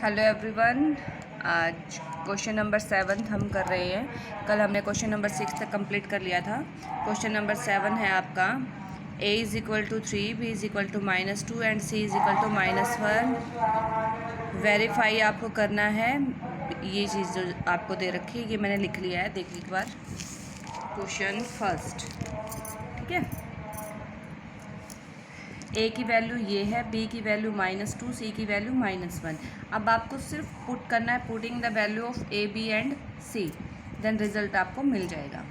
Hello everyone. आज question number 7 हम कर रहे हैं। कल हमने क्वेश्चन नंबर 6 तक कंप्लीट कर लिया था। क्वेश्चन नंबर 7 है आपका a is equal to 3, b is equal to -2 and c is equal to -1। Verify आपको करना है। ये चीज़ जो आपको दे रखी है ये मैंने लिख लिया है, देखिए एक बार। क्वेश्चन फर्स्ट, ठीक है। ए की वैल्यू ये है, बी की वैल्यू -2, सी की वैल्यू -1। अब आपको सिर्फ पुट करना है, putting the value of A B and C, then result आपको मिल जाएगा।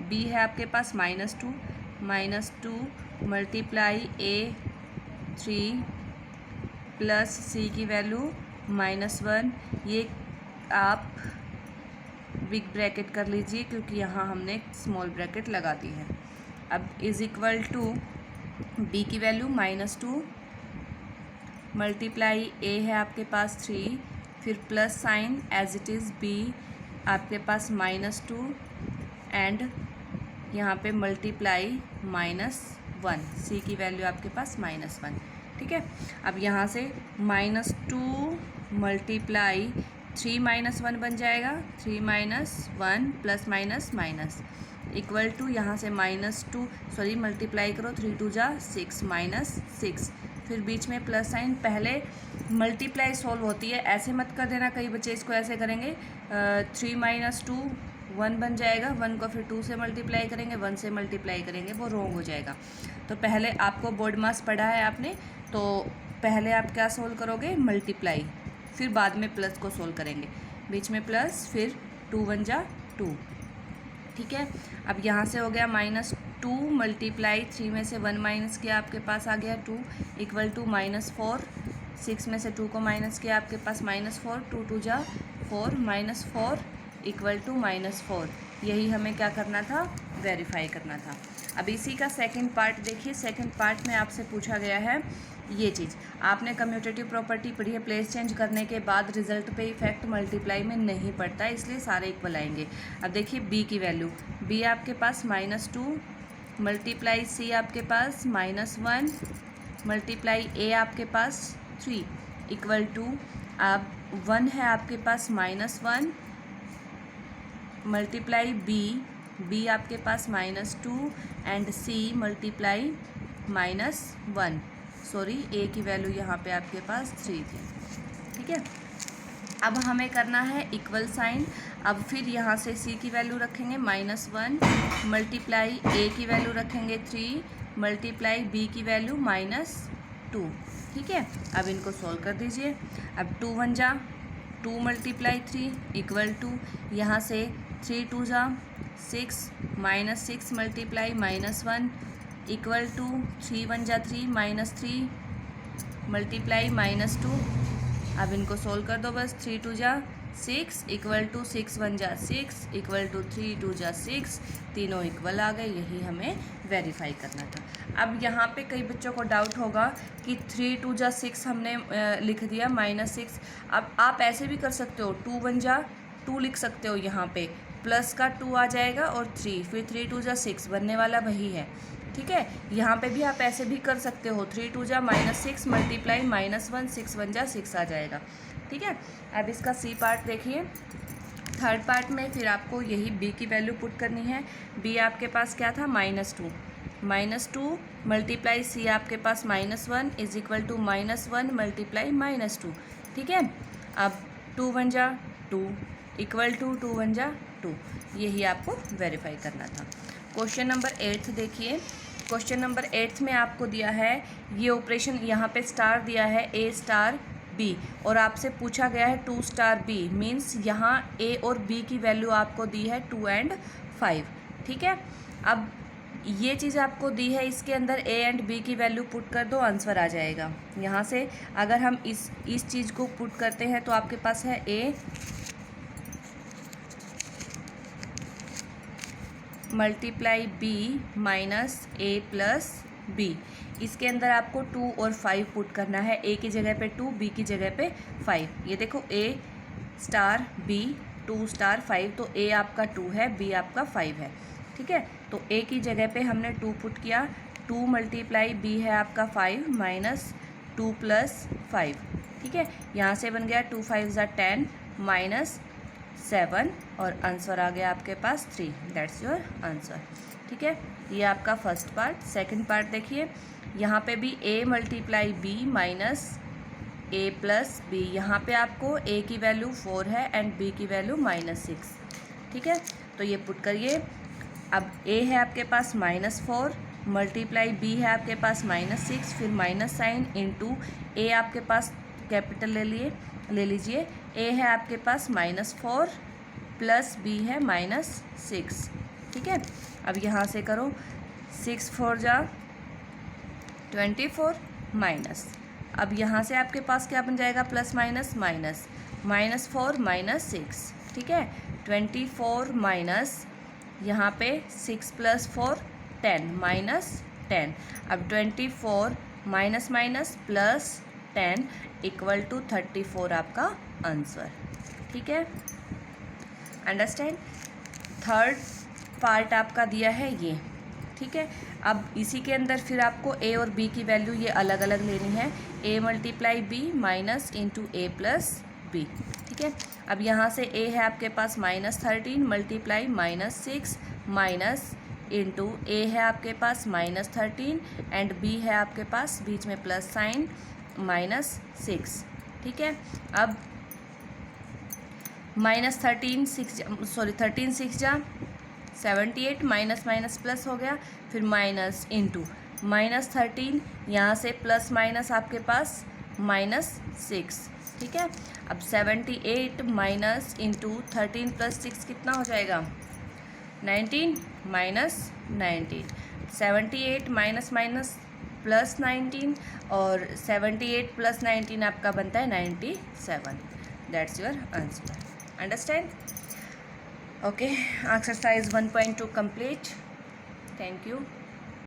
बी है आपके पास -2 मल्टीप्लाई A3 प्लस सी की वैल्यू -1। ये आप बिग ब्रैकेट कर लीजिए क्योंकि यहाँ हमने एक स्मॉल ब्रैकेट लगा दी है। अब इज़ इक्वल टू b की वैल्यू -2 मल्टीप्लाई a है आपके पास 3, फिर plus sign as it is b आपके पास -2 एंड यहाँ पे मल्टीप्लाई -1, c की वैल्यू आपके पास -1, ठीक है। अब यहाँ से -2 मल्टीप्लाई 3 -1 बन जाएगा, 3 -1 प्लस माइनस इक्वल टू यहाँ से -2 मल्टीप्लाई करो, 3 2 जा 6 -6, फिर बीच में प्लस साइन। पहले मल्टीप्लाई सॉल्व होती है, ऐसे मत कर देना, कई बच्चे इसको ऐसे करेंगे। 3 -2 1 बन जाएगा, 1 को फिर 2 से मल्टीप्लाई करेंगे, 1 से मल्टीप्लाई करेंगे, वो रॉन्ग हो जाएगा। तो पहले आपको बोर्ड मास पढ़ा है आपने, तो पहले आप क्या सोल्व करोगे, मल्टीप्लाई, फिर बाद में प्लस को सोल्व करेंगे। बीच में प्लस, फिर 2 1 जा 2, ठीक है। अब यहाँ से हो गया -2 मल्टीप्लाई 3 में से 1 माइनस किया, आपके पास आ गया 2 इक्वल टू -4, 6 में से 2 को माइनस किया, आपके पास -4, 2 2 जा 4, -4 इक्वल टू -4। यही हमें क्या करना था, वेरीफाई करना था। अब इसी का सेकंड पार्ट देखिए। सेकंड पार्ट में आपसे पूछा गया है ये चीज़। आपने कम्यूटेटिव प्रॉपर्टी पढ़ी है, प्लेस चेंज करने के बाद रिजल्ट पे इफेक्ट मल्टीप्लाई में नहीं पड़ता है, इसलिए सारे इक्वल आएंगे। अब देखिए बी की वैल्यू, बी आपके पास -2 मल्टीप्लाई सी आपके पास -1 मल्टीप्लाई ए आपके पास 3 इक्वल टू, अब 1 है आपके पास -1 मल्टीप्लाई बी आपके पास -2 एंड सी मल्टीप्लाई -1। ए की वैल्यू यहाँ पे आपके पास 3 थी, ठीक है। अब हमें करना है इक्वल साइन। अब फिर यहाँ से सी की वैल्यू रखेंगे -1 मल्टीप्लाई ए की वैल्यू रखेंगे 3 मल्टीप्लाई बी की वैल्यू -2, ठीक है। अब इनको सॉल्व कर दीजिए। अब 2 1 जा 2 मल्टीप्लाई 3 इक्वल टू, यहाँ से 3 2 जा 6 -6 मल्टीप्लाई -1 इक्वल टू 3 1 जा 3 -3 मल्टीप्लाई -2। अब इनको सोल्व कर दो बस, 3 2 जा 6 इक्वल टू 6 1 जा 6 इक्वल टू 3 2 जा 6, तीनों इक्वल आ गए। यही हमें वेरीफाई करना था। अब यहाँ पे कई बच्चों को डाउट होगा कि 3 2 जा 6 हमने लिख दिया -6। अब आप ऐसे भी कर सकते हो, 2 1 जा 2 लिख सकते हो, यहाँ पे प्लस का 2 आ जाएगा और 3, फिर 3 2 जा 6 बनने वाला वही है, ठीक है। यहाँ पे भी आप ऐसे भी कर सकते हो, 3 2 जा -6 मल्टीप्लाई -1 6 1 जा 6 आ जाएगा, ठीक है। अब इसका सी पार्ट देखिए। थर्ड पार्ट में फिर आपको यही बी की वैल्यू पुट करनी है। बी आपके पास क्या था, -2 मल्टीप्लाई सी आपके पास -1 इज इक्वल टू -1 मल्टीप्लाई -2, ठीक है। अब 2 1 जा 2 इक्वल टू 2 1 जा 2, यही आपको वेरीफाई करना था। क्वेश्चन नंबर 8 देखिए। क्वेश्चन नंबर 8 में आपको दिया है ये ऑपरेशन, यहाँ पे स्टार दिया है A स्टार B और आपसे पूछा गया है 2 स्टार B, मीन्स यहाँ A और B की वैल्यू आपको दी है 2 एंड 5, ठीक है। अब ये चीज़ आपको दी है, इसके अंदर A एंड B की वैल्यू पुट कर दो, आंसर आ जाएगा। यहाँ से अगर हम इस चीज़ को पुट करते हैं तो आपके पास है A multiply B -A plus B। इसके अंदर आपको 2 और 5 पुट करना है, A की जगह पे 2, B की जगह पे 5। ये देखो A स्टार B 2 स्टार 5, तो A आपका 2 है, B आपका 5 है, ठीक है। तो A की जगह पे हमने 2 पुट किया, 2 मल्टीप्लाई B है आपका 5 -2 प्लस 5, ठीक है, यहाँ से बन गया 2 5 ज़ा 10 माइनस 7 और आंसर आ गया आपके पास 3। That's your answer. ठीक है, ये आपका फर्स्ट पार्ट। सेकंड पार्ट देखिए, यहाँ पे भी a multiply b minus a plus b। यहाँ पे आपको a की वैल्यू 4 है एंड b की वैल्यू -6। ठीक है, तो ये पुट करिए। अब a है आपके पास -4 मल्टीप्लाई b है आपके पास -6, फिर माइनस साइन इंटू a आपके पास कैपिटल ले लीजिए। a है आपके पास -4 प्लस b है -6। ठीक है, अब यहाँ से करो 6 4 जा 24 माइनस। अब यहाँ से आपके पास क्या बन जाएगा, प्लस माइनस माइनस, -4 -6। ठीक है, 24 माइनस यहाँ पे 6 + 4 10 -10। अब 24 minus minus plus 10 equal to 34 आपका आंसर। ठीक है, अंडरस्टैंड। थर्ड पार्ट आपका दिया है ये। ठीक है, अब इसी के अंदर फिर आपको a और b की वैल्यू ये अलग अलग लेनी है। a multiply b minus into a plus b। ठीक है, अब यहाँ से a है आपके पास -13 मल्टीप्लाई -6 माइनस इंटू a है आपके पास -13 एंड b है आपके पास बीच में प्लस साइन -6। ठीक है, अब -13 6 जा 78 माइनस माइनस प्लस हो गया, फिर माइनस इंटू -13 यहाँ से प्लस माइनस आपके पास -6। ठीक है, अब 78 माइनस इंटू 13 + 6 कितना हो जाएगा, 19 -19। 78 माइनस माइनस प्लस 19 और 78 + 19 आपका बनता है 97। That's your answer. Understand? Okay, exercise 1.2 complete. Thank you.